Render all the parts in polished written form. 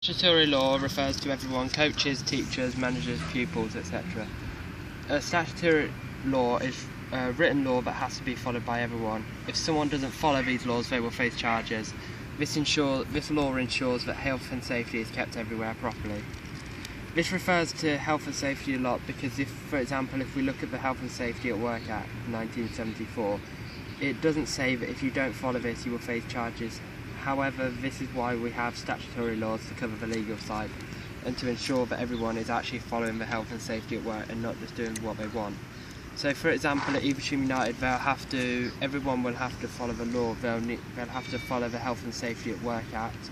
Statutory law refers to everyone: coaches, teachers, managers, pupils, etc. A statutory law is a written law that has to be followed by everyone. If someone doesn't follow these laws, they will face charges. This law ensures that health and safety is kept everywhere properly. This refers to health and safety a lot because for example, if we look at the Health and Safety at Work Act 1974, it doesn't say that if you don't follow this you will face charges. However, this is why we have statutory laws to cover the legal side and to ensure that everyone is actually following the health and safety at work and not just doing what they want. So for example, at Evesham United, everyone will have to follow the law. They'll have to follow the Health and Safety at Work Act.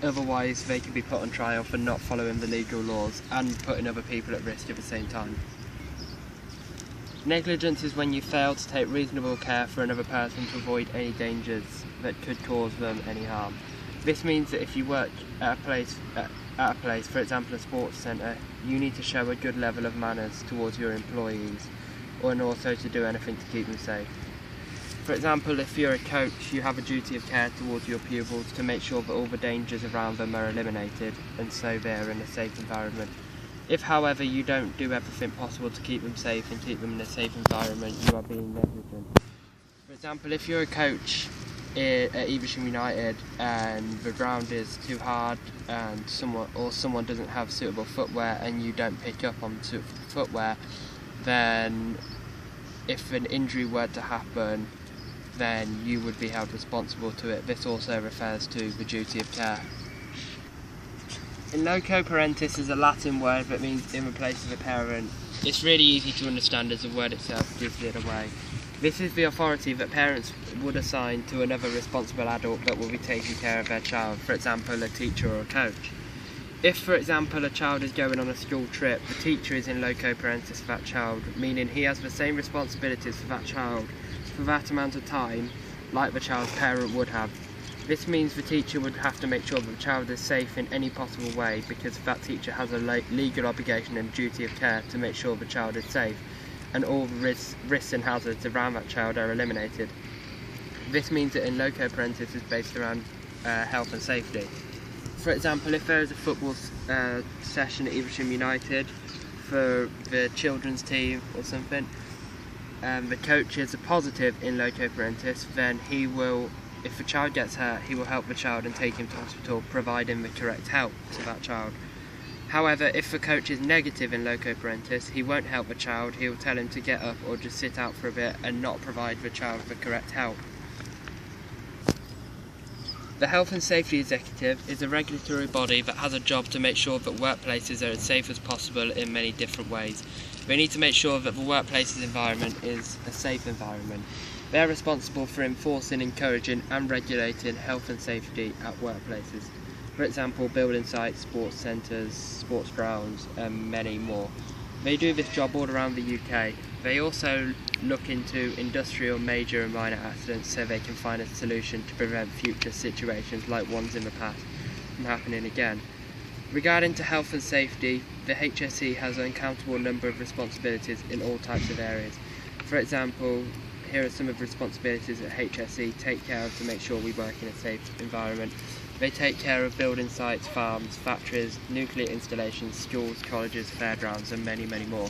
Otherwise, they can be put on trial for not following the legal laws and putting other people at risk at the same time. Negligence is when you fail to take reasonable care for another person to avoid any dangers that could cause them any harm. This means that if you work at a place, for example a sports centre, you need to show a good level of manners towards your employees, and also to do anything to keep them safe. For example, if you're a coach, you have a duty of care towards your pupils to make sure that all the dangers around them are eliminated and so they're in a safe environment. If, however, you don't do everything possible to keep them safe and keep them in a safe environment, you are being negligent. For example, if you're a coach at Evesham United and the ground is too hard and someone doesn't have suitable footwear and you don't pick up on suitable footwear, then if an injury were to happen, then you would be held responsible to it. This also refers to the duty of care. In loco parentis is a Latin word that means in the place of a parent. It's really easy to understand as the word itself gives it away. This is the authority that parents would assign to another responsible adult that will be taking care of their child, for example a teacher or a coach. If, for example, a child is going on a school trip, the teacher is in loco parentis for that child, meaning he has the same responsibilities for that child for that amount of time like the child's parent would have. This means the teacher would have to make sure that the child is safe in any possible way because that teacher has a legal obligation and duty of care to make sure the child is safe and all the risks and hazards around that child are eliminated. This means that in loco parentis is based around health and safety. For example, if there is a football session at Evesham United for the children's team or something, the coach is a positive in loco parentis, then if the child gets hurt, he will help the child and take him to hospital, providing the correct help to that child. However, if the coach is negative in loco parentis, he won't help the child, he will tell him to get up or just sit out for a bit and not provide the child the correct help. The Health and Safety Executive is a regulatory body that has a job to make sure that workplaces are as safe as possible in many different ways. We need to make sure that the workplace's environment is a safe environment. They are responsible for enforcing, encouraging and regulating health and safety at workplaces. For example, building sites, sports centres, sports grounds and many more. They do this job all around the UK. They also look into industrial major and minor accidents so they can find a solution to prevent future situations like ones in the past from happening again. Regarding to health and safety, the HSE has an uncountable number of responsibilities in all types of areas. For example, here are some of the responsibilities that HSE take care of to make sure we work in a safe environment. They take care of building sites, farms, factories, nuclear installations, schools, colleges, fairgrounds and many, many more.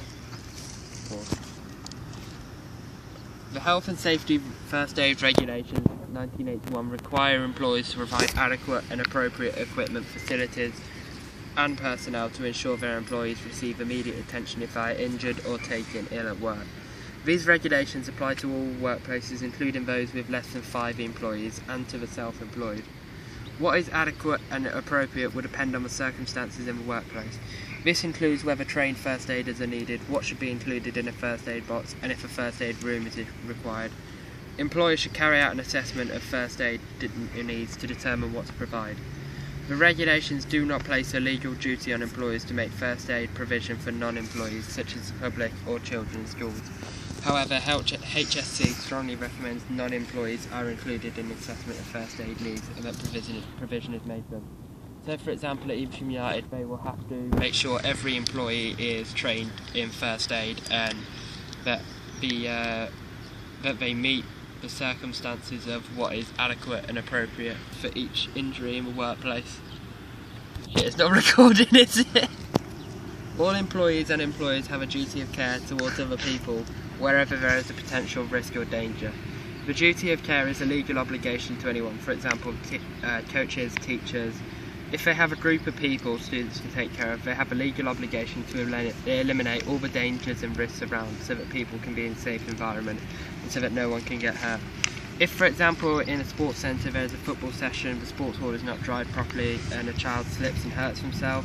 The Health and Safety First Aid Regulations of 1981 require employees to provide adequate and appropriate equipment, facilities and personnel to ensure their employees receive immediate attention if they are injured or taken ill at work. These regulations apply to all workplaces, including those with less than 5 employees and to the self-employed. What is adequate and appropriate will depend on the circumstances in the workplace. This includes whether trained first aiders are needed, what should be included in a first aid box, and if a first aid room is required. Employers should carry out an assessment of first aid needs to determine what to provide. The regulations do not place a legal duty on employers to make first aid provision for non-employees, such as public or children's schools. However, HSC strongly recommends non-employees are included in the assessment of first aid needs and that provision is made for them. So for example at Evesham United they will have to make sure every employee is trained in first aid and that they meet the circumstances of what is adequate and appropriate for each injury in the workplace. It's not recording, is it? All employees and employers have a duty of care towards other people wherever there is a potential risk or danger. The duty of care is a legal obligation to anyone, for example, coaches, teachers. If they have a group of people, students to take care of, they have a legal obligation to eliminate all the dangers and risks around so that people can be in a safe environment and so that no one can get hurt. If, for example, in a sports centre there is a football session, the sports hall is not dried properly and a child slips and hurts himself,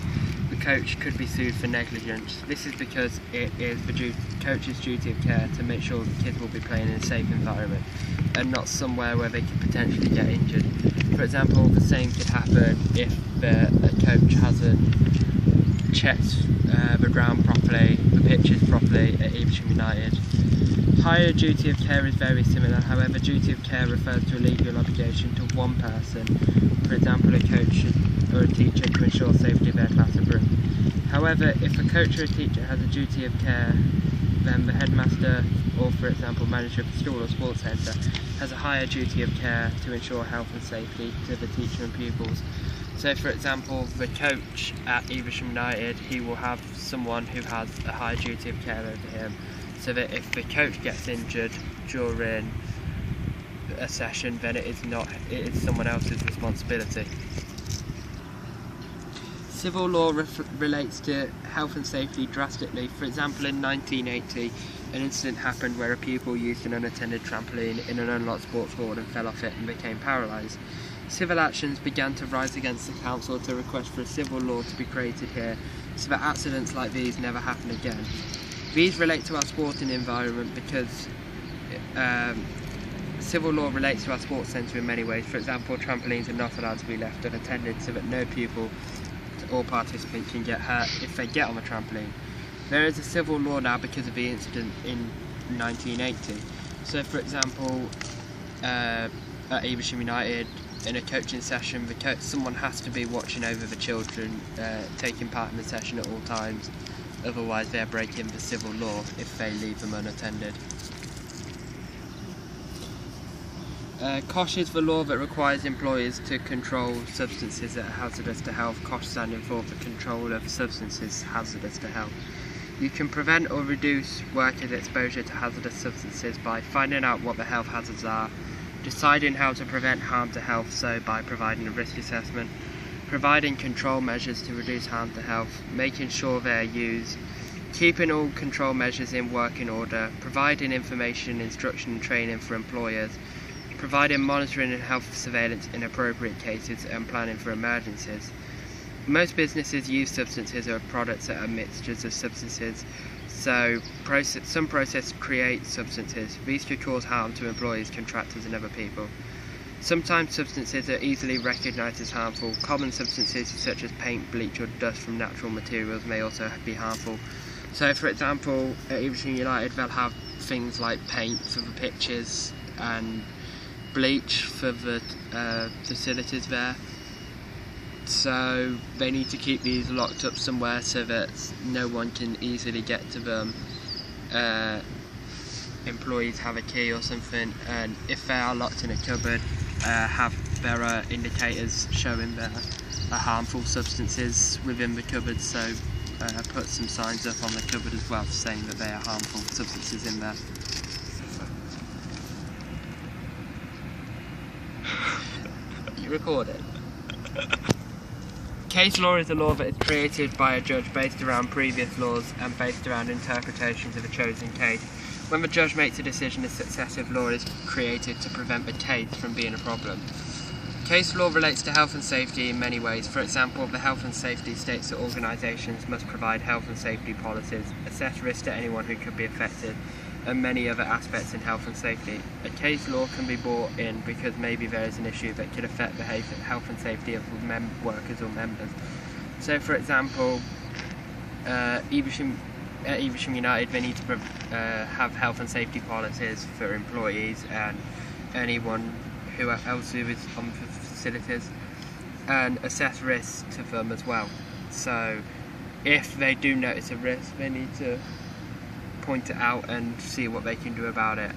the coach could be sued for negligence. This is because it is the coach's duty of care to make sure the kids will be playing in a safe environment and not somewhere where they could potentially get injured. For example, the same could happen if a coach hasn't checked the ground properly, the pitches properly at Evesham United. Higher duty of care is very similar, however duty of care refers to a legal obligation to one person, for example a coach or a teacher, to ensure safety of their class or group. However, if a coach or a teacher has a duty of care, then the headmaster or, for example, manager of the school or sports centre has a higher duty of care to ensure health and safety to the teacher and pupils. So, for example, the coach at Evesham United, he will have someone who has a high duty of care over him, so that if the coach gets injured during a session, then it is someone else's responsibility. Civil law relates to health and safety drastically. For example, in 1980, an incident happened where a pupil used an unattended trampoline in an unlocked sports hall and fell off it and became paralysed. Civil actions began to rise against the council to request for a civil law to be created here so that accidents like these never happen again. These relate to our sporting environment because civil law relates to our sports centre in many ways. For example, trampolines are not allowed to be left unattended so that no pupil or participant can get hurt if they get on the trampoline. There is a civil law now because of the incident in 1980. So, for example, at Evesham United, in a coaching session, someone has to be watching over the children, taking part in the session at all times. Otherwise, they're breaking the civil law if they leave them unattended. COSH is the law that requires employers to control substances that are hazardous to health. COSH standing for the control of substances hazardous to health. You can prevent or reduce workers' exposure to hazardous substances by finding out what the health hazards are, deciding how to prevent harm to health, so by providing a risk assessment, providing control measures to reduce harm to health, making sure they are used, keeping all control measures in working order, providing information, instruction and training for employers, providing monitoring and health surveillance in appropriate cases, and planning for emergencies. Most businesses use substances or products that are mixtures of substances, so some processes create substances. These could cause harm to employees, contractors and other people. Sometimes substances are easily recognised as harmful. Common substances such as paint, bleach or dust from natural materials may also be harmful. So, for example, at Evesham United they'll have things like paint for the pitches and bleach for the facilities there. So they need to keep these locked up somewhere so that no one can easily get to them. Employees have a key or something, and if they are locked in a cupboard, there are indicators showing there are harmful substances within the cupboard, so put some signs up on the cupboard as well saying that there are harmful substances in there. You record it? Case law is a law that is created by a judge based around previous laws and based around interpretations of a chosen case. When the judge makes a decision, a successive law is created to prevent the case from being a problem. Case law relates to health and safety in many ways. For example, the health and safety states that organisations must provide health and safety policies, assess risk to anyone who could be affected, and many other aspects in health and safety. A case law can be brought in because maybe there is an issue that could affect the health and safety of workers or members. So, for example, at Evesham United, they need to have health and safety policies for employees and anyone else who is on the facilities, and assess risk to them as well. So, if they do notice a risk, they need to point it out and see what they can do about it.